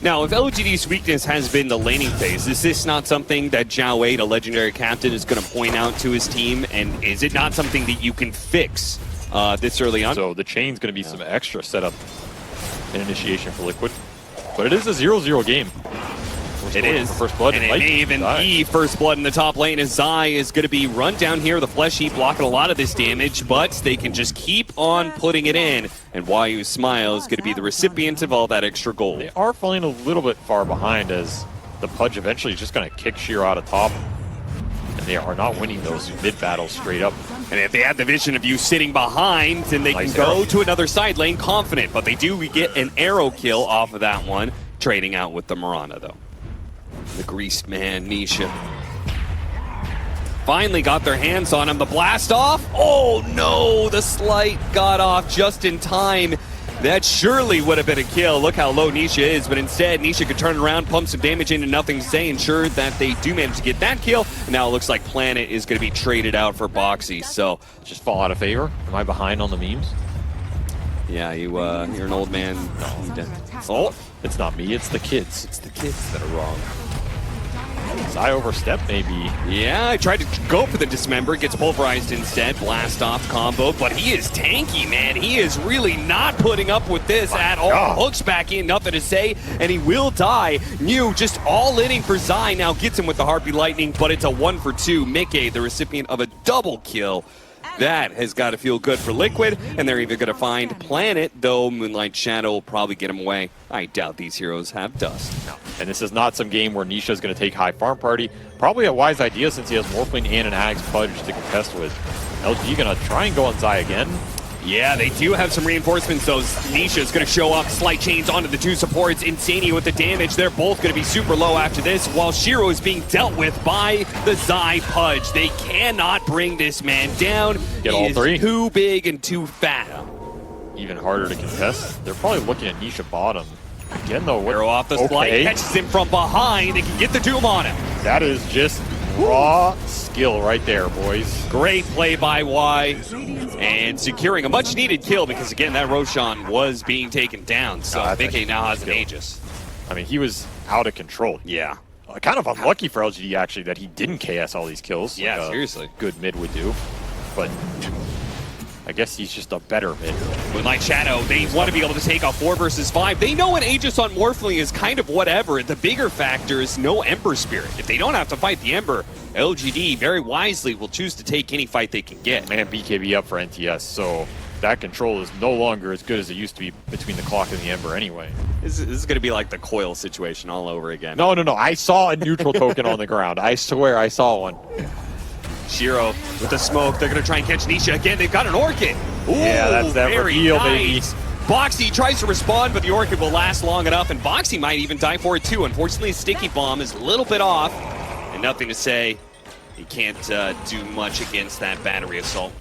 Now, if LGD's weakness has been the laning phase, is this not something that Zhao Wei, the legendary captain, is going to point out to his team? And is it not something that you can fix this early on? So the chain's going to be some extra setup and initiation for Liquid. But it is a 0-0 game. It is. First blood, and it may even be first blood in the top lane as Zai is going to be run down here. The Flesh Heap blocking a lot of this damage, but they can just keep on putting it in. And YU Smile is going to be the recipient of all that extra gold. They are falling a little bit far behind as the Pudge eventually is just going to kick Shiro out of top. And they are not winning those mid battles straight up. And if they had the vision of you sitting behind, then they can go to another side lane confident. But they do get an arrow kill off of that one, trading out with the Mirana though. The greased man, Nisha. Finally got their hands on him. The blast off. Oh no, the slight got off just in time. That surely would have been a kill. Look how low Nisha is, but instead Nisha could turn around, pump some damage into nothing to say, ensure that they do manage to get that kill. And now it looks like Planet is going to be traded out for Boxy. So just fall out of favor. Am I behind on the memes? Yeah, you're an old man. No. Oh, it's not me, it's the kids. It's the kids that are wrong. Zai overstep maybe. Yeah, I tried to go for the dismember, gets pulverized instead, blast off combo, but he is tanky, man. He is really not putting up with this at all. Hooks back in, nothing to say, and he will die. New just all inning for Zai, now gets him with the Harpy Lightning, but it's a 1 for 2. Mickey, the recipient of a double kill. That has got to feel good for Liquid, and they're even going to find Planet, though Moonlight Shadow will probably get him away. I doubt these heroes have dust. No. And this is not some game where Nisha is going to take high farm party. Probably a wise idea since he has Morphling and an Axe Pudge to contest with. LG going to try and go on Zai again. Yeah, they do have some reinforcements, though. Nisha is going to show up, slight chains onto the two supports. Insania with the damage. They're both going to be super low after this, while Shiro is being dealt with by the Zai Pudge. They cannot bring this man down. Get all three. He is too big and too fat. Even harder to contest. They're probably looking at Nisha bottom. Again, though, arrow off the slight, catches him from behind. They can get the Doom on him. That is just raw skill right there, boys. Great play by Y, and securing a much-needed kill because, again, that Roshan was being taken down, so Vicky now has an Aegis. I mean, he was out of control. Yeah. Kind of unlucky for LGD, actually, that he didn't KS all these kills. Yeah, like seriously. Good mid would do, but I guess he's just a better mid. Moonlight Shadow, they want to be able to take a 4 versus 5. They know an Aegis on Morphling is kind of whatever. The bigger factor is no Ember Spirit. If they don't have to fight the Ember, LGD very wisely will choose to take any fight they can get. And BKB up for NTS, so that control is no longer as good as it used to be between the clock and the Ember anyway. This is going to be like the Coil situation all over again. No. I saw a neutral token on the ground. I swear I saw one. Shiro with the smoke. They're going to try and catch Nisha again. They've got an Orchid. Ooh, yeah, that's that reveal, nice. Baby. Boxy tries to respond, but the Orchid will last long enough, and Boxy might even die for it too. Unfortunately, Sticky Bomb is a little bit off, and nothing to say. He can't do much against that battery assault.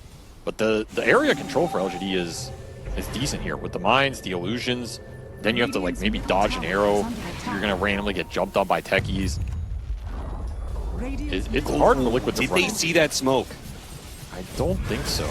But the area control for LGD is decent here with the mines, the illusions. Then you have to like maybe dodge an arrow. You're going to randomly get jumped on by techies. It's hard for Liquid to run. Did they see that smoke? I don't think so.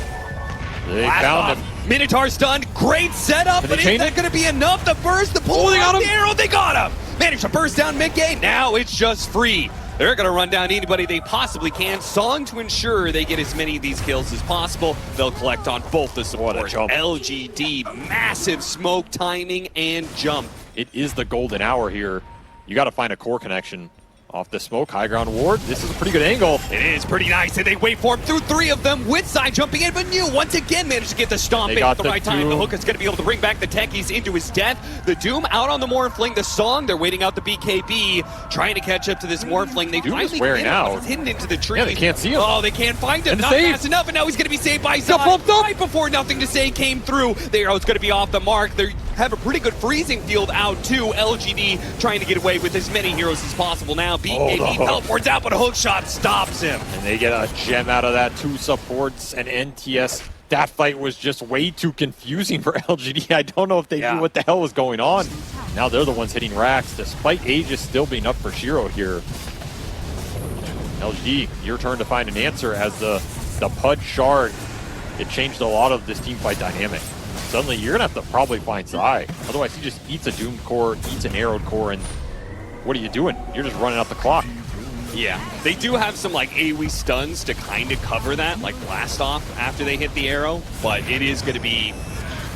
They found him. Minotaur stunned. Great setup, but is that going to be enough? The burst, the pull, they got him. The arrow, they got him. Managed to burst down mid-game. Now it's just free. They're going to run down anybody they possibly can. Song to ensure they get as many of these kills as possible. They'll collect on both the supports. LGD, massive smoke timing and jump. It is the golden hour here. You got to find a core connection. Off the smoke, high ground ward. This is a pretty good angle. It is pretty nice, and they wait for him through 3 of them. With side jumping in, but New once again managed to get the stomp in at the right time. The hook is going to be able to bring back the techies into his death. The Doom out on the Morphling. The Song, they're waiting out the BKB, trying to catch up to this Morphling. They Doom is wearing out. He's hidden into the tree. Yeah, they can't see him. Oh, they can't find him. Not fast enough, and now he's going to be saved by Zai. Right before Nothing to Say came through. The arrow's going to be off the mark. They have a pretty good freezing field out too. LGD trying to get away with as many heroes as possible now. BKB teleports out, but a hook shot stops him. And they get a gem out of that. 2 supports and NTS. That fight was just way too confusing for LGD. I don't know if they knew what the hell was going on. Now they're the ones hitting racks, despite Aegis still being up for Shiro here. LGD, your turn to find an answer as the Pudge shard. It changed a lot of this team fight dynamic. suddenly you're going to have to probably find Zai. Otherwise, he just eats a Doom core, eats an arrowed core, and what are you doing? You're just running out the clock. Yeah, they do have some like AoE stuns to kind of cover that, like blast off after they hit the arrow, but it is going to be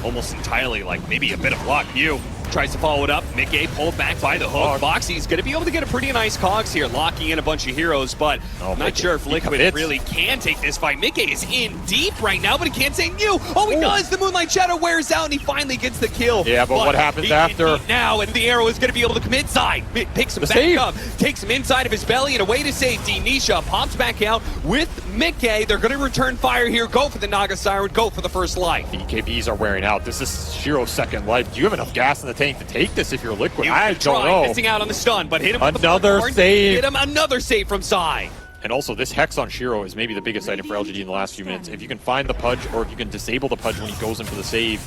almost entirely like maybe a bit of luck. You tries to follow it up. Mickey pulled back by the hook. Boxy's going to be able to get a pretty nice cogs here, locking in a bunch of heroes, but I'm not sure if Liquid really can take this fight. Mickey is in deep right now, but he can't say new. Oh, he does. The Moonlight Shadow wears out, and he finally gets the kill. Yeah, but what happens after? Now, and the arrow is going to be able to commit side. Picks him back up, takes him inside of his belly, and away to safety. Nisha pops back out with Mickey. They're going to return fire here, go for the Naga Siren, go for the first life. BKBs are wearing out. This is Shiro's second life. Do you have enough gas in the tank to take this if you're Liquid? I don't know. Missing out on the stun, but hit him with another save. Hit him another save from Sai. And also, this Hex on Shiro is maybe the biggest item for LGD in the last few minutes. If you can find the Pudge, or if you can disable the Pudge when he goes in for the save,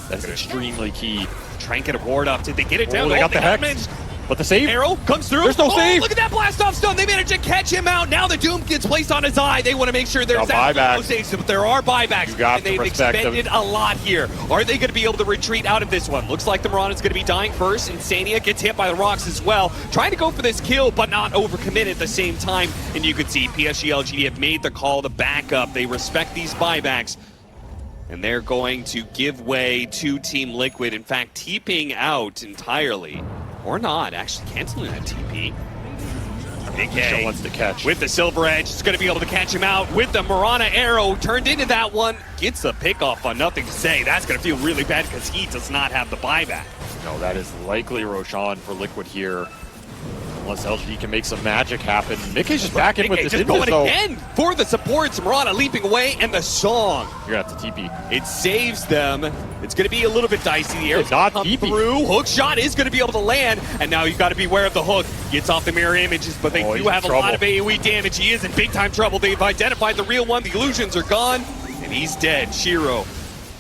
that's extremely key. Try and get a ward up. Did they get it down? They got the Hex. But the save? Arrow comes through. There's no save. Look at that blast off stun. They managed to catch him out. Now the Doom gets placed on his eye. They want to make sure there's no saves, but there are buybacks. And they've expended a lot here. Are they going to be able to retreat out of this one? Looks like the Mirana's going to be dying first. Insania gets hit by the rocks as well. Trying to go for this kill, but not overcommit at the same time. And you can see PSG.LGD have made the call to back up. They respect these buybacks. And they're going to give way to Team Liquid. In fact, TPing out entirely. Or not, actually canceling that TP. Big wants to catch. With the Silver Edge, it's going to be able to catch him out with the Mirana arrow. Turned into that one. Gets a pick off on nothing to say. That's going to feel really bad because he does not have the buyback. No, that is likely Roshan for Liquid here. Unless LGD can make some magic happen. Mickey's just back in with this just going again for the supports. Mirana leaping away, and the song. You're going to have to TP. It saves them. It's going to be a little bit dicey. The arrow's not come through. Hook shot is going to be able to land, and now you've got to beware of the hook. Gets off the mirror images, but they do have a lot of AoE damage. He is in big time trouble. They've identified the real one. The illusions are gone, and he's dead. Shiro,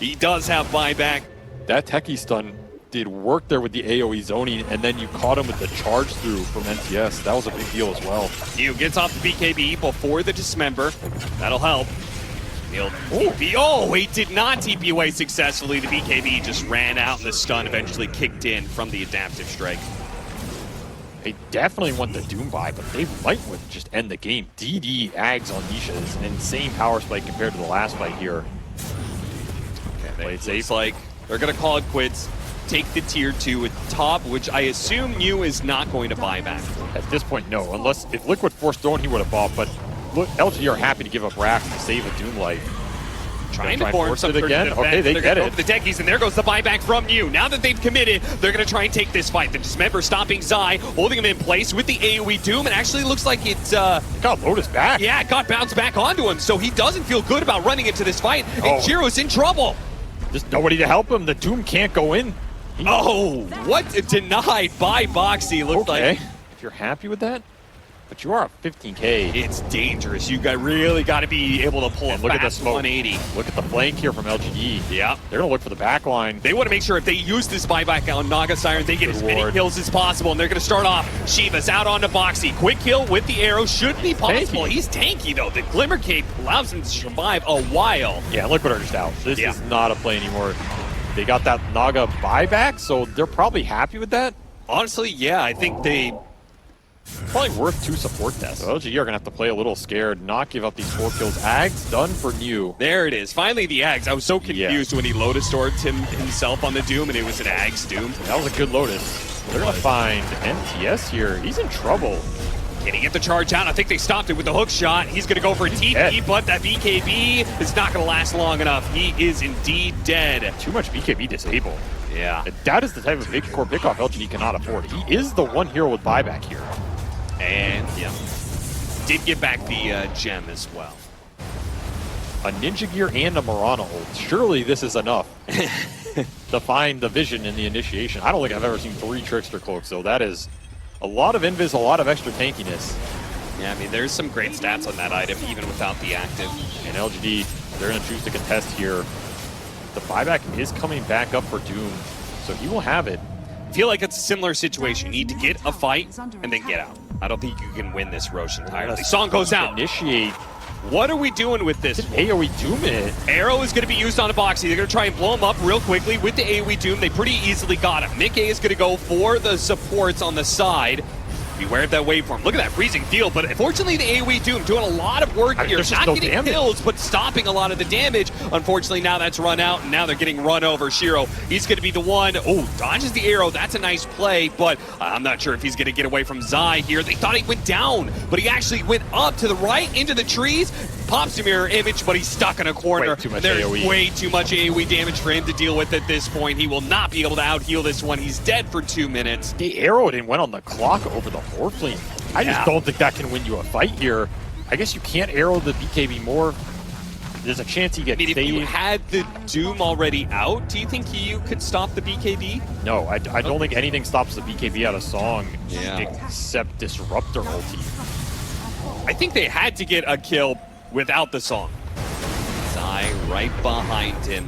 he does have buyback. That techie stun did work there with the AoE zoning, and then you caught him with the charge through from NTS. That was a big deal as well. Yu gets off the BKB before the Dismember. That'll help. Oh, he did not TP away successfully. The BKB just ran out, and the stun eventually kicked in from the adaptive strike. They definitely want the Doom buy, but they might just end the game. DD Ags on Nisha is an insane power spike compared to the last fight here. Okay, it's like they're going to call it quits. Take the tier 2 at top, which I assume Yu is not going to buy back. At this point, no. Unless if Liquid forced throwing, he would have bought. But look, LG are happy to give up racks to save a Doom life. Trying to force it again. Okay, they get it. The techies, and there goes the buyback from Yu. Now that they've committed, they're going to try and take this fight. The Dismember stopping Zai, holding him in place with the AoE Doom. It actually looks like it's got Lotus back. Yeah, it got bounced back onto him, so he doesn't feel good about running into this fight. And Jiro's in trouble. There's nobody to help him. The Doom can't go in. Oh, what? Denied by Boxy, looked like. If you're happy with that, but you are at 15K. It's dangerous. You really got to be able to pull a fast 180. Look at the flank here from LGD. Yeah. They're going to look for the back line. They want to make sure if they use this buyback on Naga Siren, they get as many kills as possible, and they're going to start off. Shiva's out onto Boxy. Quick kill with the arrow should be possible. He's tanky, though. The Glimmer Cape allows him to survive a while. Yeah, Liquid are just out. This is not a play anymore. They got that Naga buyback, so they're probably happy with that. Honestly, yeah, I think they... Probably worth 2 support tests. So LG are going to have to play a little scared, not give up these 4 kills. Ags done for New. There it is. Finally the Ags. I was so confused when he Lotus stored himself on the Doom, and it was an Ags Doom. That was a good Lotus. They're going to find NTS here. He's in trouble. Can he get the charge out? I think they stopped it with the hook shot. He's going to go for a TP, but that BKB is not going to last long enough. He is indeed dead. Too much BKB disabled. Yeah. That is the type of big core pickoff LGD cannot afford. He is the one hero with buyback here. And, did get back the gem as well. A Ninja Gear and a Mirana ult. Surely this is enough to find the vision in the initiation. I don't think I've ever seen 3 Trickster Cloaks, though. That is a lot of invis, a lot of extra tankiness. Yeah, I mean, there's some great stats on that item, even without the active. And LGD, they're going to choose to contest here. The buyback is coming back up for Doom, so he will have it. I feel like it's a similar situation. You need to get a fight and then get out. I don't think you can win this Roche entirely. Song goes out. Initiate What are we doing with this? AoE Doom it. Arrow is going to be used on a Boxy. They're going to try and blow him up real quickly with the AoE Doom. They pretty easily got him. Mickey is going to go for the supports on the side. Beware of that waveform. Look at that freezing field, but unfortunately the AoE Doom doing a lot of work here. Not no getting damage. kills, but stopping a lot of the damage. Unfortunately, now that's run out, and now they're getting run over. Shiro, he's going to be the one. Oh, dodges the arrow. That's a nice play, but I'm not sure if he's going to get away from Zai here. They thought he went down, but he actually went up to the right into the trees. Pops a mirror image, but he's stuck in a corner. Way too much There's AoE. way too much AoE damage for him to deal with at this point. He will not be able to out-heal this one. He's dead for 2 minutes. They arrowed and went on the clock over the Morphling. I just don't think that can win you a fight here. I guess you can't arrow the BKB more. There's a chance he gets saved. If you had the Doom already out, do you think you could stop the BKB? No, I don't think anything stops the BKB out of Song Yeah. except Disruptor ulti. I think they had to get a kill without the song. Zai right behind him.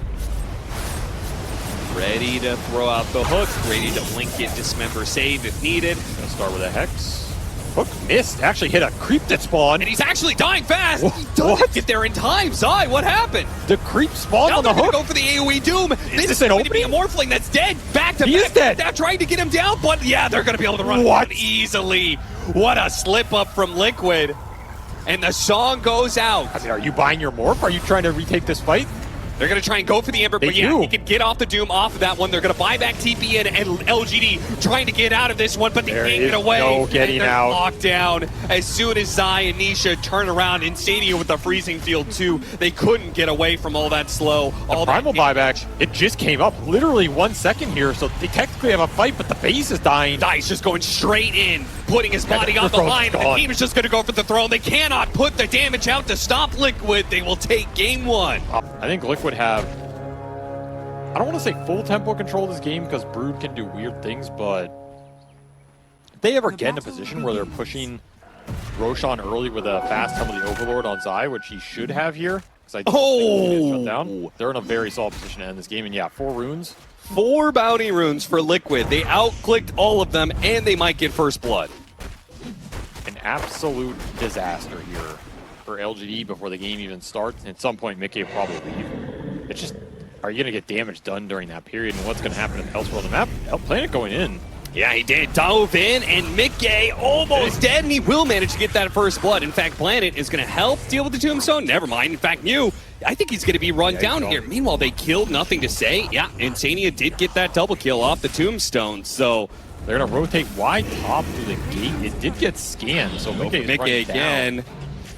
Ready to throw out the hook, ready to blink it, dismember, save if needed. Gonna start with a Hex. Hook missed, actually hit a creep that spawned. And he's actually dying fast. What? He doesn't get there in time. Zai, what happened? The creep spawned Now on the they're hook. gonna go for the AoE Doom. Is this is an going to be a opening? Morphling that's dead. Back to He back. is dead. They're trying to get him down, but yeah, they're gonna be able to run What? him easily. What a slip up from Liquid. And the song goes out. I mean, are you buying your Morph? Are you trying to retake this fight? They're going to try and go for the Ember, They but yeah, do. he can get off the Doom off of that one. They're going to buy back TPN and LGD trying to get out of this one, but they There can't is get away. no getting and they're out. locked down. As soon as Zai and Nisha turn around in Stadia with the freezing field too, they couldn't get away from all that slow. All Primal that buyback, it just came up literally 1 second here, so they technically have a fight, but the base is dying. Zai's just going straight in, putting his body on the throne's line. The gone. team is just going to go for the throne. They cannot put the damage out to stop Liquid. They will take game one. I think Liquid have, I don't want to say full tempo control of this game because Brood can do weird things, but if they ever get in a position where they're pushing Roshan early with a fast Helm of the Overlord on Zai, which he should have here, because I don't think he'll get shut down, they're in a very solid position to end this game. And yeah, 4 runes. 4 bounty runes for Liquid. They out-clicked all of them, and they might get first blood. An absolute disaster here for LGD before the game even starts. At some point, Mickey will probably leave. It's just, are you going to get damage done during that period? And what's going to happen if elsewhere on the map? Planet going in. Yeah, he did. Dove in, and Mickey almost dead, and he will manage to get that first blood. In fact, Planet is going to help deal with the Tombstone. Never mind. In fact, I think he's going to be run down here. Meanwhile, they killed Nothing to Say. Yeah, Insania did get that double kill off the Tombstone, so they're going to rotate wide top through the gate. It did get scanned, so Mickey again. I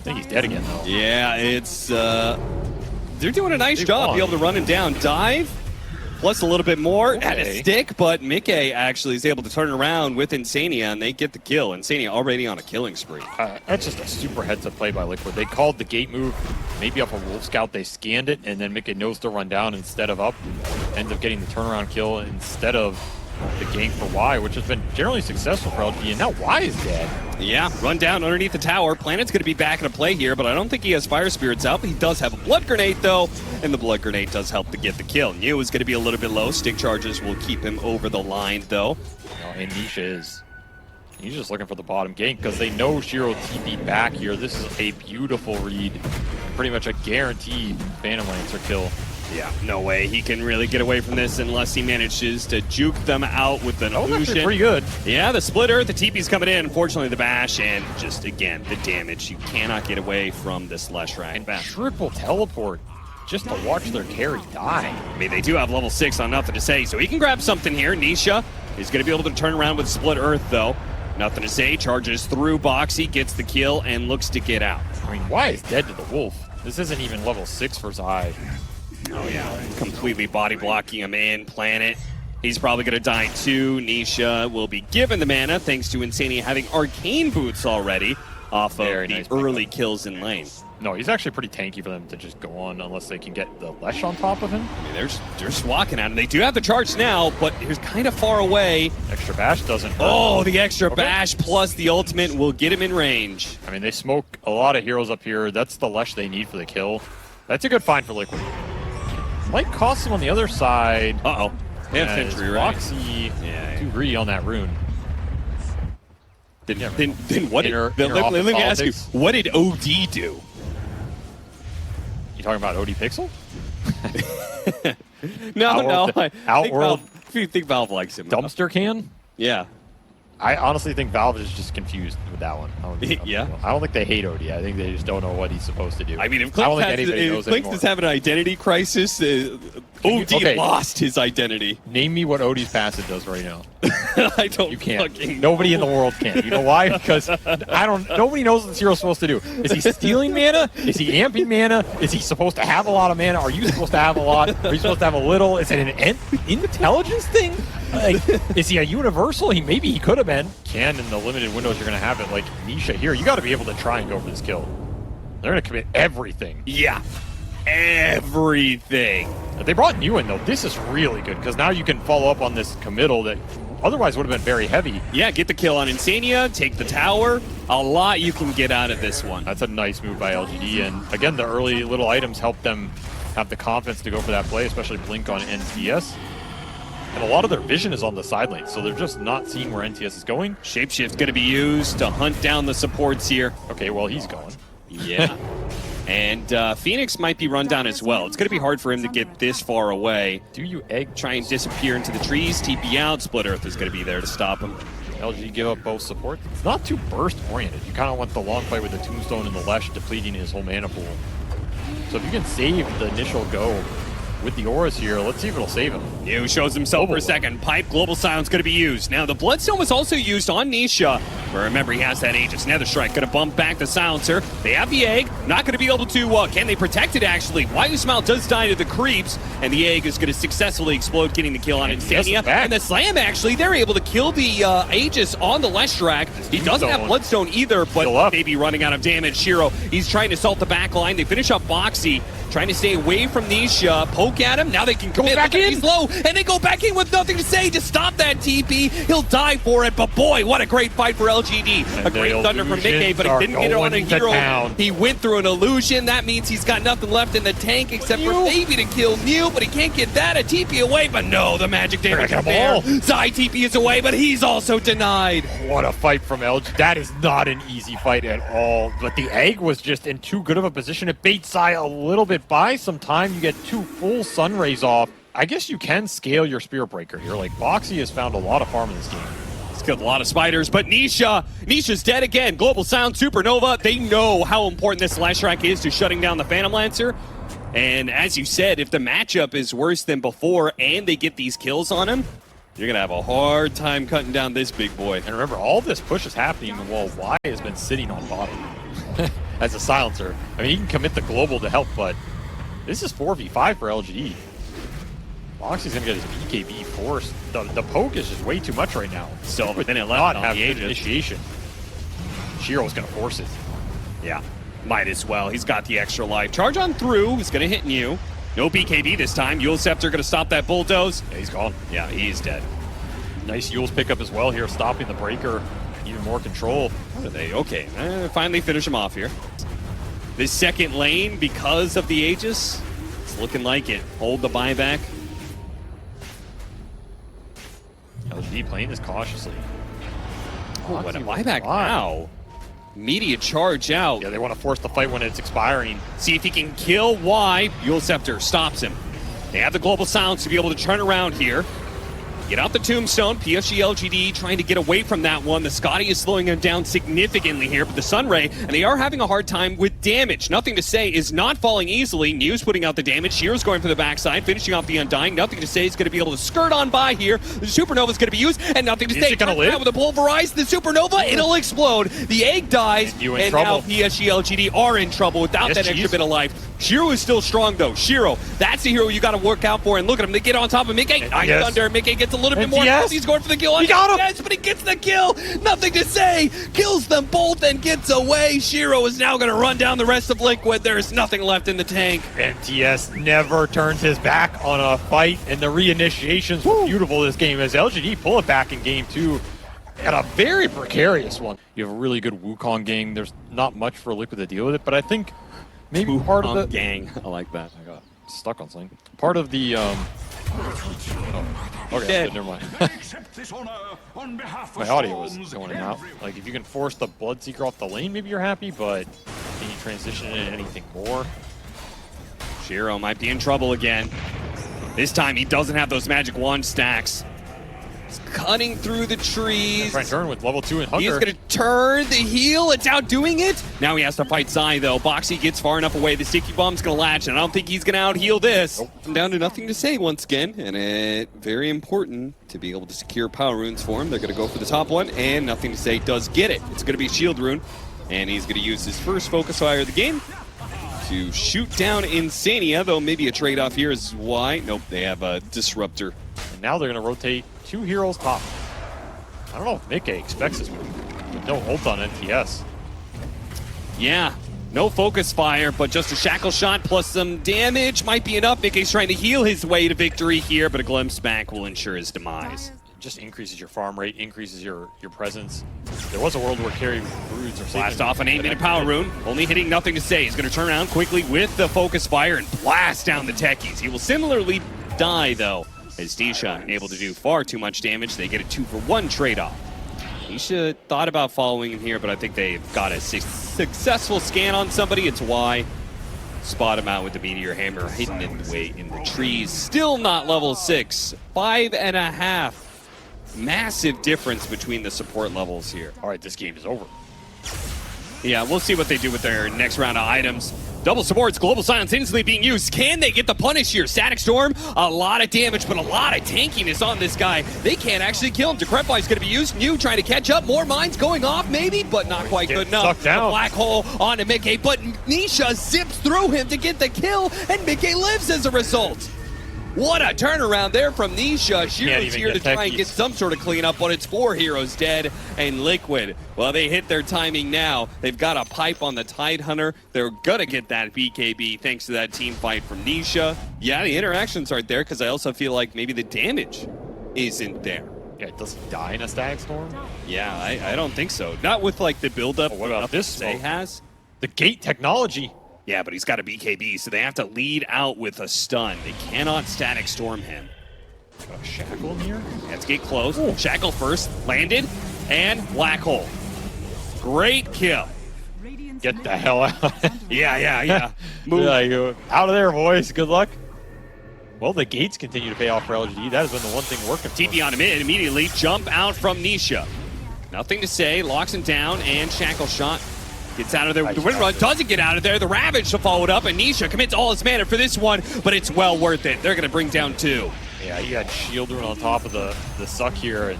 think he's dead again, though. Yeah, it's they're doing a nice job being able to run him down. Dive, plus a little bit more at a stick, but Mickey actually is able to turn around with Insania, and they get the kill. Insania already on a killing spree. That's just a super heads-up play by Liquid. They called the gate move, maybe up a Wolf Scout. They scanned it, and then Mickey knows to run down instead of up. Ends up getting the turnaround kill instead of the gank for Y, which has been generally successful for LG, and now Y is dead. Yeah, run down underneath the tower. Planet's going to be back into play here, but I don't think he has Fire Spirits out. He does have a Blood Grenade, though, and the Blood Grenade does help to get the kill. New is going to be a little bit low. Stick charges will keep him over the line, though. And Nisha is. He's just looking for the bottom gank because they know Shiro TP back here. This is a beautiful read. Pretty much a guaranteed Phantom Lancer kill. Yeah, no way he can really get away from this unless he manages to juke them out with an illusion. Pretty good. Yeah, the splitter, the TP's coming in. Unfortunately, the bash, and just, again, the damage. You cannot get away from this Leshrac bash. Triple teleport just to watch their carry die. I mean, they do have level 6 on Nothing to Say, so he can grab something here. Nisha is going to be able to turn around with Split Earth, though. Nothing to Say, charges through Boxy, gets the kill, and looks to get out. I mean, Y is dead to the Wolf. This isn't even level 6 for Zai. Oh yeah, completely body blocking him in. Planet, he's probably going to die too. Nisha will be given the mana thanks to Insania having Arcane Boots already off of the early kills in lane. No, he's actually pretty tanky for them to just go on unless they can get the Lesh on top of him. I mean, they're swacking at him. They do have the charge now, but he's kind of far away. Extra bash doesn't hurt. Oh, the extra bash plus the ultimate will get him in range. I mean, they smoke a lot of heroes up here. That's the Lesh they need for the kill. That's a good find for Liquid. Might cost him on the other side. Uh-oh. They have Sentry, right? Foxy too greedy on that rune. Then what did, let me ask you, what did OD do? You talking about OD Pixel? No. Outworld. I think Valve likes him. Dumpster can? Yeah. I honestly think Valve is just confused with that one. I don't think they hate OD. I think they just don't know what he's supposed to do. I mean, if Clinks is having an identity crisis, OD lost his identity. Name me what OD's passive does right now. I don't. You can't. Nobody in the world can. You know why? Because nobody knows what this hero's supposed to do. Is he stealing mana? Is he amping mana? Is he supposed to have a lot of mana? Are you supposed to have a lot? Are you supposed to have a little? Is it an intelligence thing? Like, is he a universal? Maybe he could have been. Can in the limited windows you're going to have it, like Nisha here, you got to be able to try and go for this kill. They're going to commit everything. Yeah. Everything. They brought New in, though. This is really good, because now you can follow up on this committal that otherwise would have been very heavy. Yeah, get the kill on Insania, take the tower. A lot you can get out of this one. That's a nice move by LGD, and again, the early little items help them have the confidence to go for that play, especially Blink on NTS. And a lot of their vision is on the side lane, so they're just not seeing where NTS is going. Shapeshift going to be used to hunt down the supports here. Okay, well, he's going. Yeah. And Phoenix might be run down as well. It's going to be hard for him to get this far away. Do you egg? Try and disappear into the trees, TP out. Split Earth is going to be there to stop him. LG give up both support. It's not too burst-oriented. You kind of want the long fight with the Tombstone and the Lesh depleting his whole mana pool. So if you can save the initial go with the auras here, let's see if it'll save him. New shows himself for a second. Pipe, Global Silence going to be used. Now, the Bloodstone was also used on Nisha. But remember, he has that Aegis Nether Strike. Going to bump back the Silencer. They have the Egg. Not going to be able to, can they protect it, actually? Smile does die to the creeps. And the Egg is going to successfully explode, getting the kill on Insania. And the Slam, actually, they're able to kill the Aegis on the Leshrac. He doesn't have Bloodstone either, but maybe running out of damage. Shiro, he's trying to assault the back line. They finish up Boxy. Trying to stay away from Nisha. Poke at him. Now they can commit. Back in. He's low, and they go back in with nothing to say to stop that TP. He'll die for it, but boy, what a great fight for LGD. And a great thunder from Mickey, but he didn't get it on a hero. Town. He went through an illusion. That means he's got nothing left in the tank except for maybe to kill Mew, but he can't get that. A TP away, but no, the magic damage is there. Zai TP is away, but he's also denied. What a fight from LG. That is not an easy fight at all, but the Egg was just in too good of a position. It baits Zai a little bit by some time. You get 2 full sun rays off. I guess you can scale your Spirit Breaker here. Like, Boxy has found a lot of farm in this game. He's killed a lot of spiders, but Nisha's dead again. Global Sound, Supernova, they know how important this Leshrac is to shutting down the Phantom Lancer. And as you said, if the matchup is worse than before and they get these kills on him, you're going to have a hard time cutting down this big boy. And remember, all this push is happening while Y has been sitting on bottom as a silencer. I mean, he can commit the global to help, but this is 4v5 for LGD. Boxy's going to get his BKB forced. The poke is just way too much right now. Still, but then it not left have on the Aegis. Initiation. Shiro's going to force it. Yeah, might as well. He's got the extra life. Charge on through. He's going to hit New. No BKB this time. Yule Scepter going to stop that bulldoze. Yeah, he's gone. Yeah, he's dead. Nice Yule's pickup as well here, stopping the breaker. Even more control. What are they? Okay, finally finish him off here. This second lane, because of the Aegis, it's looking like it. Hold the buyback. LGD playing this cautiously. Oh, what a buyback now. Immediate charge out. Yeah, they want to force the fight when it's expiring. See if he can kill Y. Yule Scepter stops him. They have the global silence to be able to turn around here. Get out the Tombstone. PSG.LGD trying to get away from that one. The Scotty is slowing him down significantly here, but the Sunray, and they are having a hard time with damage. Nothing to say is not falling easily. New's putting out the damage. Shiro's going for the backside, finishing off the Undying. Nothing to say is going to be able to skirt on by here. The Supernova is going to be used, and nothing to say. Is it going to live? With the pulverize the Supernova, it'll explode. The egg dies, and now PSG.LGD are in trouble without that extra bit of life. Shiro is still strong, though. Shiro, that's the hero you got to work out for, and look at him. They get on top of Mickey. Nice thunder. Mickey gets a little bit more. He's going for the kill. He got him. Yes, but he gets the kill. Nothing to say. Kills them both and gets away. Shiro is now going to run down the rest of Liquid. There's nothing left in the tank. NTS never turns his back on a fight, and the reinitiations were beautiful this game as LGD pull it back in game 2. And a very precarious one. You have a really good Wukong gang. There's not much for Liquid to deal with it, but I think maybe part of the gang. I like that. I got stuck on something. Part of the okay, never mind. My audio was going in and out. Like, if you can force the Bloodseeker off the lane, maybe you're happy, but can you transition into anything more? Shiro might be in trouble again. This time he doesn't have those magic wand stacks. He's cutting through the trees. Trying to turn with level 2 and Hunger. He's going to turn the heal. It's outdoing it. Now he has to fight Zai, though. Boxy gets far enough away. The sticky bomb's going to latch, and I don't think he's going to out-heal this. Nope. I'm down to nothing to say once again, and very important to be able to secure power runes for him. They're going to go for the top one, and nothing to say does get it. It's going to be a shield rune, and he's going to use his first focus fire of the game to shoot down Insania, though maybe a trade-off here is why. Nope, they have a Disruptor. And now they're going to rotate 2 heroes top. I don't know if Mickey expects this move. With no ult on NTS. Yeah, no focus fire, but just a shackle shot plus some damage might be enough. Mickey's trying to heal his way to victory here, but a glimpse back will ensure his demise. It just increases your farm rate, increases your presence. There was a world where carry runes or blast off an 8-minute power rune, only hitting nothing to say. He's going to turn around quickly with the focus fire and blast down the techies. He will similarly die, though, as Nisha able to do far too much damage. They get a 2-for-1 trade-off. Nisha thought about following him here, but I think they've got a successful scan on somebody. It's why. Spot him out with the Meteor Hammer hidden in the way in the trees. Still not level 6. 5.5. Massive difference between the support levels here. All right, this game is over. Yeah, we'll see what they do with their next round of items. Double supports, Global Silence instantly being used. Can they get the punish here? Static Storm, a lot of damage, but a lot of tankiness on this guy. They can't actually kill him. Decrepify is going to be used. New trying to catch up. More mines going off, maybe, but not quite good enough. Down. The black hole onto Mickey, but Nisha zips through him to get the kill, and Mickey lives as a result. What a turnaround there from Nisha. Shiro's here to try and get some sort of cleanup, but it's 4 heroes dead and Liquid. Well, they hit their timing now. They've got a pipe on the Tidehunter. They're going to get that BKB thanks to that team fight from Nisha. Yeah, the interactions aren't there because I also feel like maybe the damage isn't there. Yeah, does he die in a Static Storm? Yeah, I don't think so. Not with like the build-up. What about this Zay has? The gate technology. Yeah, but he's got a BKB, so they have to lead out with a stun. They cannot Static Storm him. Got a Shackle in here? Let's get close. Ooh. Shackle first, landed, and Black Hole. Great kill. Get the hell out. Yeah. Move. Yeah, out of there, boys. Good luck. Well, the gates continue to pay off for LGD. That has been the one thing working for TP on him immediately. Jump out from Nisha. Nothing to say. Locks him down, and Shackle shot. Gets out of there with the wind run, doesn't get out of there. The Ravage to follow it up, and Nisha commits all his mana for this one, but it's well worth it. They're going to bring down 2. Yeah, he had Shield Rune on top of the suck here, and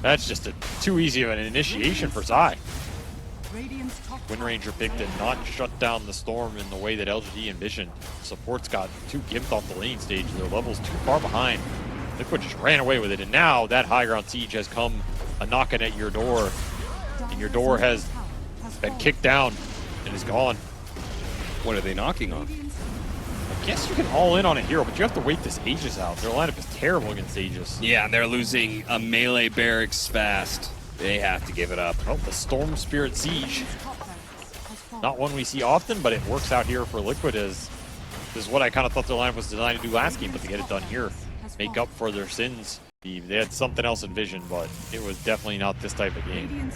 that's just too easy of an initiation for Zai. Wind Ranger pick did not shut down the storm in the way that LGD envisioned. Support's got 2 gimped off the lane stage. Their level's too far behind. Liquid just ran away with it, and now that high ground siege has come knocking at your door, and your door has been kicked down and is gone. What are they knocking on? I guess you can all in on a hero, but you have to wait this Aegis out. Their lineup is terrible against Aegis. Yeah, and they're losing a melee barracks fast. They have to give it up. Oh, the Storm Spirit Siege. Not one we see often, but it works out here for Liquid as this is what I kind of thought their lineup was designed to do last game, but they get it done here. Make up for their sins. They had something else in vision, but it was definitely not this type of game.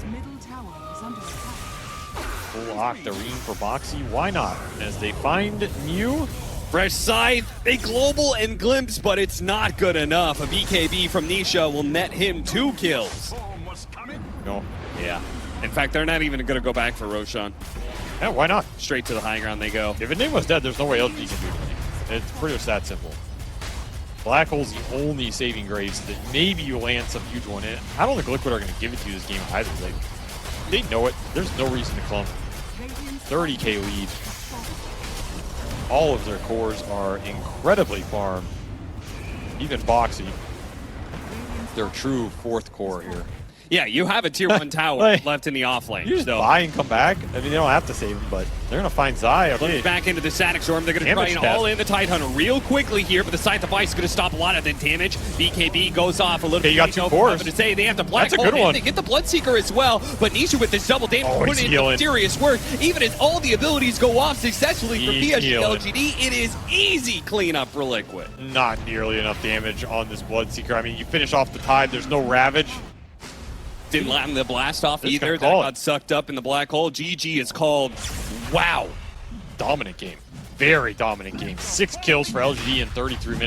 Full Octarine for Boxy, why not? As they find Mew. Fresh Scythe, they global and glimpse, but it's not good enough. A BKB from Nisha will net him 2 kills. No. Yeah. In fact, they're not even going to go back for Roshan. Yeah, why not? Straight to the high ground they go. If Enigma was dead, there's no way LG can do anything. It's pretty much that simple. Black Hole's the only saving grace that maybe you land some huge one in. I don't think Liquid are going to give it to you this game either. They know it. There's no reason to clump. 30k lead. All of their cores are incredibly farmed. Even Boxy. Their true 4th core here. Yeah, you have a tier 1 tower left in the off lane. You just buy and come back. I mean, they don't have to save him, but they're going to find Zai. Back into the Static Storm. They're going to try and all in the Tidehunter real quickly here, but the Scythe of Ice is going to stop a lot of the damage. BKB goes off a little bit. You got 2 cores. To say they have the Black Hole. That's a good one. They get the Bloodseeker as well, but Nisha with this double damage put in some serious work. Even as all the abilities go off successfully for PSG.LGD, it is easy cleanup for Liquid. Not nearly enough damage on this Bloodseeker. I mean, you finish off the Tide, there's no Ravage. Didn't land the blast off either. That got sucked up in the Black Hole. GG is called. Wow. Dominant game. very dominant game. 6 kills for LGD in 33 minutes.